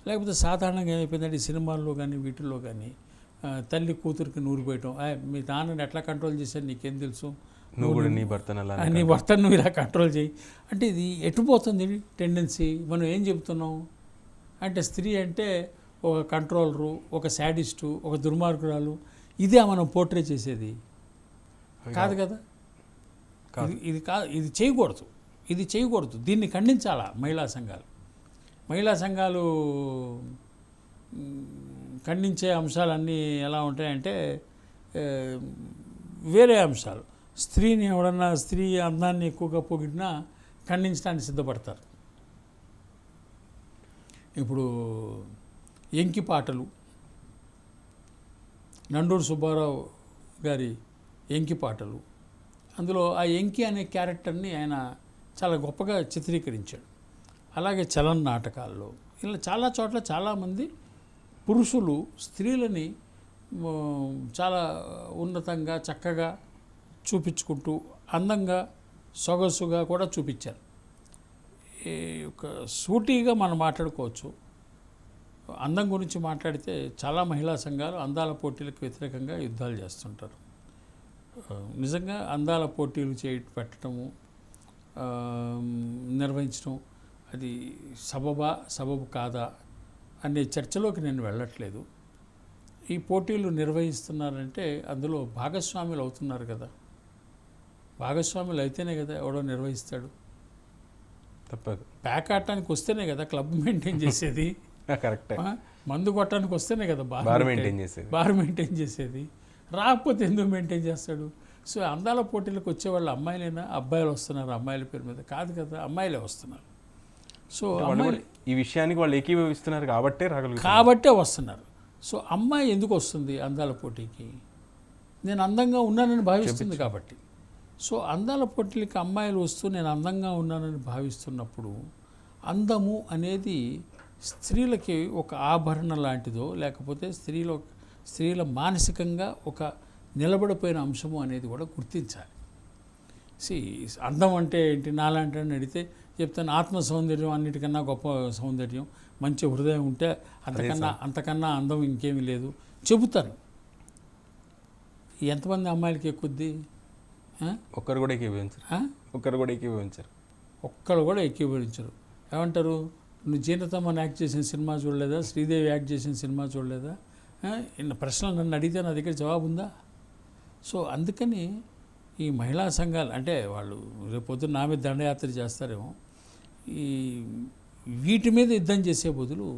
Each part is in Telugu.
లేకపోతే సాధారణంగా ఏమైపోయిందంటే ఈ సినిమాల్లో కానీ వీటిల్లో కానీ తల్లి కూతురికి నూరు పోయటం, మీ నాన్నని ఎట్లా కంట్రోల్ చేశాను నీకేం తెలుసు, నీ భర్తను నువ్వు ఇలా కంట్రోల్ చేయి అంటే ఇది ఎటుపోతుంది టెండెన్సీ. మనం ఏం చెబుతున్నాం అంటే స్త్రీ అంటే ఒక కంట్రోలరు, ఒక శాడిస్టు, ఒక దుర్మార్గురాలు, ఇదే మనం పోర్ట్రే చేసేది కాదు కదా. ఇది చేయకూడదు, ఇది చేయకూడదు. దీన్ని ఖండించాలా మహిళా సంఘాలు ఖండించే అంశాలన్నీ ఎలా ఉంటాయంటే వేరే అంశాలు. స్త్రీని ఎవడన్నా స్త్రీ అందాన్ని ఎక్కువగా పొగిడినా ఖండించడానికి సిద్ధపడతారు. ఇప్పుడు ఎంకి పాటలు, నండూరు సుబ్బారావు గారి ఎంకి పాటలు, అందులో ఆ ఎంకి అనే క్యారెక్టర్ని ఆయన చాలా గొప్పగా చిత్రీకరించాడు. అలాగే చలన నాటకాల్లో ఇలా చాలా చోట్ల చాలామంది పురుషులు స్త్రీలని చాలా ఉన్నతంగా చక్కగా చూపించుకుంటూ అందంగా సొగసుగా కూడా చూపించారు. ఒక సూటిగా మనం మాట్లాడుకోవచ్చు. అందం గురించి మాట్లాడితే చాలా మహిళా సంఘాలు అందాల పోటీలకు వ్యతిరేకంగా యుద్ధాలు చేస్తుంటారు. నిజంగా అందాల పోటీలు పెట్టడము నిర్వహించడం అది సబబు కాదా అనే చర్చలోకి నేను వెళ్ళట్లేదు. ఈ పోటీలు నిర్వహిస్తున్నారంటే అందులో భాగస్వాములు అవుతున్నారు కదా. భాగస్వాములు అయితేనే కదా ఎవడో నిర్వహిస్తాడు. తప్పదు. ప్యాక్ ఆడటానికి వస్తేనే కదా క్లబ్ మెయింటైన్ చేసేది. కరెక్ట్. మందు కొట్టడానికి వస్తేనే కదా బార్ మెయింటైన్ చేసేది. రాకపోతే ఎందుకు మెయింటైన్ చేస్తాడు? సో అందాల పోటీలకు వచ్చే వాళ్ళు అమ్మాయిలైనా అబ్బాయిలు వస్తున్నారు అమ్మాయిల పేరు మీద కాదు కదా, అమ్మాయిలే వస్తున్నారు. సో అమ్మాయిలు ఈ విషయానికి వాళ్ళు ఏకీభవిస్తున్నారు కాబట్టే వస్తున్నారు. సో అమ్మాయి ఎందుకు వస్తుంది అందాల పోటీకి? నేను అందంగా ఉన్నానని భావిస్తుంది కాబట్టి. సో అందాల పోటీలకి అమ్మాయిలు వస్తూ నేను అందంగా ఉన్నానని భావిస్తున్నప్పుడు అందము అనేది స్త్రీలకి ఒక ఆభరణ లాంటిదో లేకపోతే స్త్రీల మానసికంగా ఒక నిలబడిపోయిన అంశము అనేది కూడా గుర్తించాలి. అందం అంటే ఏంటి నాలాంటి అడిగితే చెప్తాను, ఆత్మ సౌందర్యం అన్నిటికన్నా గొప్ప సౌందర్యం, మంచి హృదయం ఉంటే అంతకన్నా అందం ఇంకేమీ లేదు చెబుతాను. ఎంతమంది అమ్మాయిలకి ఎక్కుద్ది? ఒక్కరు కూడా ఏకీభవించరు. ఏమంటారు, నువ్వు జీనతమ్మని యాక్ట్ చేసిన సినిమా చూడలేదా, శ్రీదేవి యాక్ట్ చేసిన సినిమా చూడలేదా? ఇన్న ప్రశ్నలు నన్ను అడిగితే నా దగ్గర జవాబు ఉందా? సో అందుకని ఈ మహిళా సంఘాలు అంటే వాళ్ళు రేపొద్దున నా మీద దండయాత్ర చేస్తారేమో, ఈ వీటి మీద యుద్ధం చేసే బదులు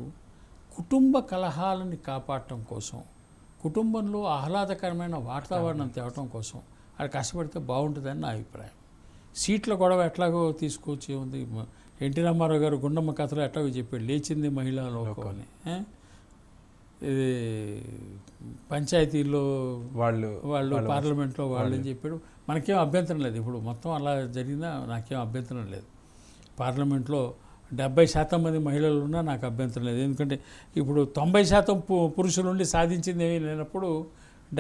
కుటుంబ కలహాలని కాపాడటం కోసం, కుటుంబంలో ఆహ్లాదకరమైన వాతావరణం తేవటం కోసం అది కష్టపడితే బాగుంటుందని నా అభిప్రాయం. సీట్ల గొడవ ఎట్లాగో తీసుకొచ్చి ఉంది. ఎన్టీ రామారావు గారు గుండమ్మ కథలో ఎట్లాగో చెప్పాడు, లేచింది మహిళా లోకం అని. ఇది పంచాయతీల్లో వాళ్ళు పార్లమెంట్లో వాళ్ళు అని చెప్పాడు. మనకేం అభ్యంతరం లేదు, ఇప్పుడు మొత్తం అలా జరిగినా నాకేం అభ్యంతరం లేదు. పార్లమెంట్లో 70% మంది మహిళలు ఉన్నా నాకు అభ్యంతరం లేదు. ఎందుకంటే ఇప్పుడు 90% పురుషులుండి సాధించింది ఏమీ లేనప్పుడు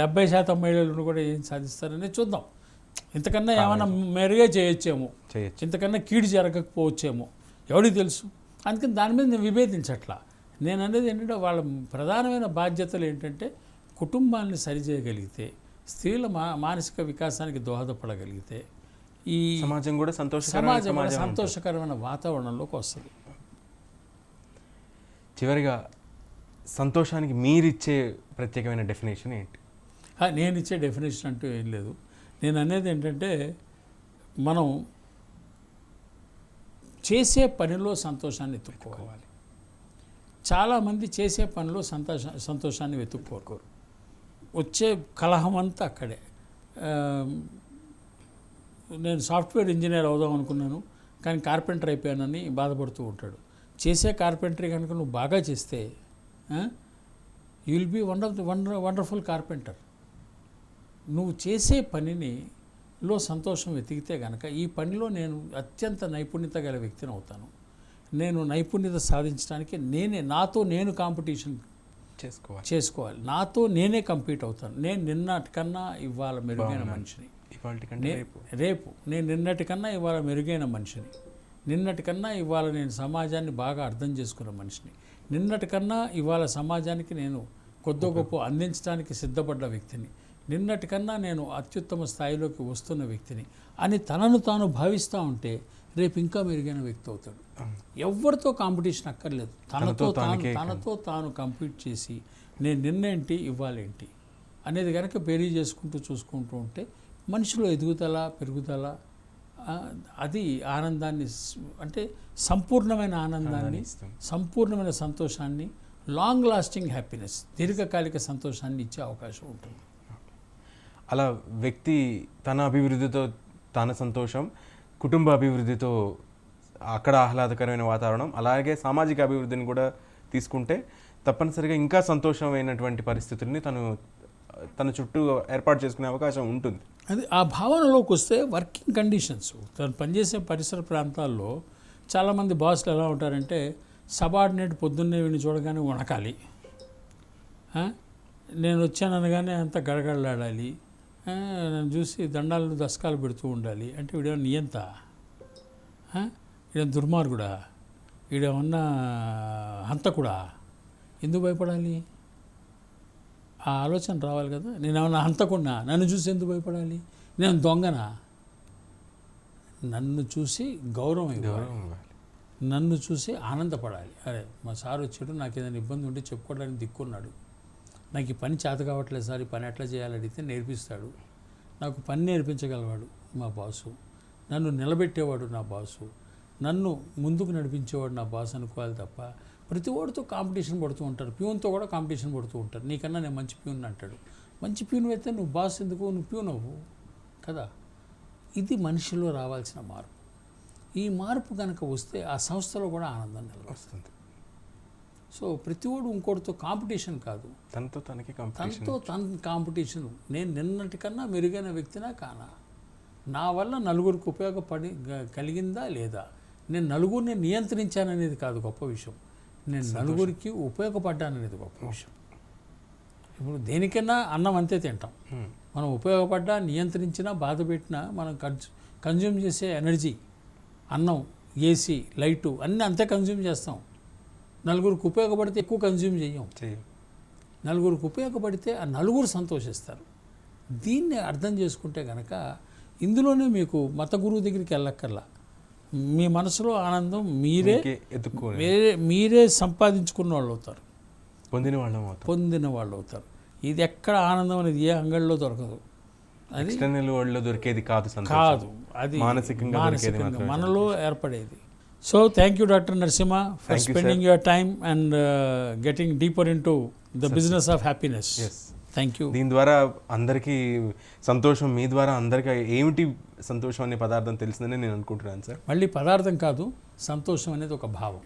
70% మహిళలను కూడా ఏం సాధిస్తారని చూద్దాం. ఇంతకన్నా ఏమైనా మెరుగే చేయొచ్చేమో, ఇంతకన్నా కీడు జరగకపోవచ్చేమో, ఎవరికి తెలుసు. అందుకని దాని మీద నేను విభేదించట్లా. నేను అనేది ఏంటంటే వాళ్ళ ప్రధానమైన బాధ్యతలు ఏంటంటే కుటుంబాన్ని సరిచేయగలిగితే, స్త్రీల మానసిక వికాసానికి దోహదపడగలిగితే ఈ సమాజం కూడా సంతోషకరమైన వాతావరణంలోకి వస్తుంది. చివరిగా సంతోషానికి మీరిచ్చే ప్రత్యేకమైన డెఫినేషన్ ఏంటి? నేను ఇచ్చే డెఫినేషన్ అంటూ ఏం లేదు. నేను అనేది ఏంటంటే మనం చేసే పనిలో సంతోషాన్ని వెతుక్కోవాలి. చాలామంది చేసే పనిలో సంతోషాన్ని వెతుక్కోరు. వచ్చే కలహం అంతా అక్కడే. నేను సాఫ్ట్వేర్ ఇంజనీర్ అవుదాం అనుకున్నాను కానీ కార్పెంటర్ అయిపోయానని బాధపడుతూ ఉంటాడు. చేసే కార్పెంటరీ కనుక నువ్వు బాగా చేస్తే you will be wonderful carpenter. నువ్వు చేసే పనిలో సంతోషం వెతికితే కనుక ఈ పనిలో నేను అత్యంత నైపుణ్యత గల వ్యక్తిని అవుతాను. నేను నైపుణ్యత సాధించడానికి నాతో నేను కాంపిటీషన్ చేసుకోవాలి. నాతో నేనే కంపీట్ అవుతాను. నేను నిన్నటికన్నా ఇవాళ మెరుగైన మనిషిని, రేపు నేను నిన్నటికన్నా ఇవాళ మెరుగైన మనిషిని. నిన్నటికన్నా ఇవాళ నేను సమాజాన్ని బాగా అర్థం చేసుకున్న మనిషిని, నిన్నటికన్నా ఇవాళ సమాజానికి నేను కొద్ది గొప్ప అందించడానికి సిద్ధపడ్డ వ్యక్తిని, నిన్నటికన్నా నేను అత్యుత్తమ స్థాయిలోకి వస్తున్న వ్యక్తిని అని తనను తాను భావిస్తూ ఉంటే రేపు ఇంకా మెరుగైన వ్యక్తి అవుతాడు. ఎవరితో కాంపిటీషన్ అక్కర్లేదు, తనతో తాను కంపీట్ చేసి నేను నిన్నేంటి ఇవ్వాలేంటి అనేది కనుక బేరీ చేసుకుంటూ చూసుకుంటూ ఉంటే మనిషిలో ఎదుగుదల పెరుగుదల, అది ఆనందాన్ని, అంటే సంపూర్ణమైన ఆనందాన్ని, సంపూర్ణమైన సంతోషాన్ని, లాంగ్ లాస్టింగ్ హ్యాపీనెస్, దీర్ఘకాలిక సంతోషాన్ని ఇచ్చే అవకాశం ఉంటుంది. అలా వ్యక్తి తన అభివృద్ధితో తన సంతోషం, కుటుంబ అభివృద్ధితో అక్కడ ఆహ్లాదకరమైన వాతావరణం, అలాగే సామాజిక అభివృద్ధిని కూడా తీసుకుంటే తప్పనిసరిగా ఇంకా సంతోషమైనటువంటి పరిస్థితుల్ని తన చుట్టూ ఏర్పాటు చేసుకునే అవకాశం ఉంటుంది. అది ఆ భావనలోకి వస్తే వర్కింగ్ కండిషన్స్, తను పనిచేసే పరిసర ప్రాంతాల్లో చాలామంది బాసులు ఎలా ఉంటారంటే సబార్డినేట్ పొద్దున్నే వీడిని చూడగానే వణకాలి, నేను వచ్చాననగానే అంత గడగడలాడాలి, నన్ను చూసి దండాలు దశకాలు పెడుతూ ఉండాలి. అంటే వీడేమన్నా నియంత, వీడేమన్నా దుర్మార్గుడా, వీడేమన్నా హంతకుడా, ఎందుకు భయపడాలి? ఆ ఆలోచన రావాలి కదా. నేనేమన్నా హంతకున్నా, నన్ను చూసి ఎందుకు భయపడాలి? నేను దొంగనా? నన్ను చూసి గౌరవం ఇవ్వాలి, నన్ను చూసి ఆనందపడాలి. అరే మా సార్ వచ్చాడు, నాకు ఏదైనా ఇబ్బంది ఉంటే చెప్పుకోవడానికి దిక్కున్నాడు, నాకు ఈ పని చేత కావట్లేదు సార్, ఈ పని ఎట్లా చేయాలి అడిగితే నేర్పిస్తాడు, నాకు పని నేర్పించగలవాడు మా బాసు, నన్ను నిలబెట్టేవాడు నా బాసు, నన్ను ముందుకు నడిపించేవాడు నా బాస్ అనుకోవాలి తప్ప ప్రతి వాడితో కాంపిటీషన్ పడుతూ ఉంటారు. ప్యూన్తో కూడా కాంపిటీషన్ పడుతూ ఉంటారు. నీకన్నా నేను మంచి ప్యూన్ అంటాడు. మంచి ప్యూన్ అయితే నువ్వు బాస్ ఎందుకు, నువ్వు ప్యూన్ అవ్వు కదా. ఇది మనిషిలో రావాల్సిన మార్పు. ఈ మార్పు కనుక వస్తే ఆ సంస్థలో కూడా ఆనందం నిలవస్తుంది. సో ప్రతివాడు ఇంకోటితో కాంపిటీషన్ కాదు, తనతో తన కాంపిటీషన్. నేను నిన్నటికన్నా మెరుగైన వ్యక్తినా కానా, నా వల్ల నలుగురికి ఉపయోగపడి కలిగిందా లేదా, నేను నలుగురిని నియంత్రించాననేది కాదు గొప్ప విషయం, నేను నలుగురికి ఉపయోగపడ్డాననేది గొప్ప విషయం. ఇప్పుడు దేనికైనా అన్నం అంతే తింటాం, మనం ఉపయోగపడ్డా నియంత్రించినా బాధ పెట్టినా మనం కన్జ్యూమ్ చేసే ఎనర్జీ, అన్నం, ఏసీ, లైటు అన్నీ అంతే కన్జ్యూమ్ చేస్తాం. నలుగురికి ఉపయోగపడితే ఎక్కువ కన్జ్యూమ్ చేయం. నలుగురికి ఉపయోగపడితే ఆ నలుగురు సంతోషిస్తారు. దీన్ని అర్థం చేసుకుంటే కనుక ఇందులోనే మీకు మత గురువు దగ్గరికి వెళ్ళక్కర్లా, మీ మనసులో ఆనందం మీరే సంపాదించుకున్న వాళ్ళు అవుతారు, పొందిన వాళ్ళు అవుతారు. ఇది ఎక్కడ ఆనందం అనేది ఏ అంగడిలో దొరకదు, అది దొరికేది కాదు, అది మానసికంగా మనలో ఏర్పడేది. So thank you doctor Narasimha for spending your time and getting deeper into the business of happiness. Thank you. దీని ద్వారా అందరికీ సంతోషం, మీ ద్వారా అందరికీ ఏమిటి సంతోషం అనే పదార్థం తెలిసిందని నేను అనుకుంటున్నాను సార్. మళ్ళీ పదార్థం కాదు, సంతోషం అనేది ఒక భావం.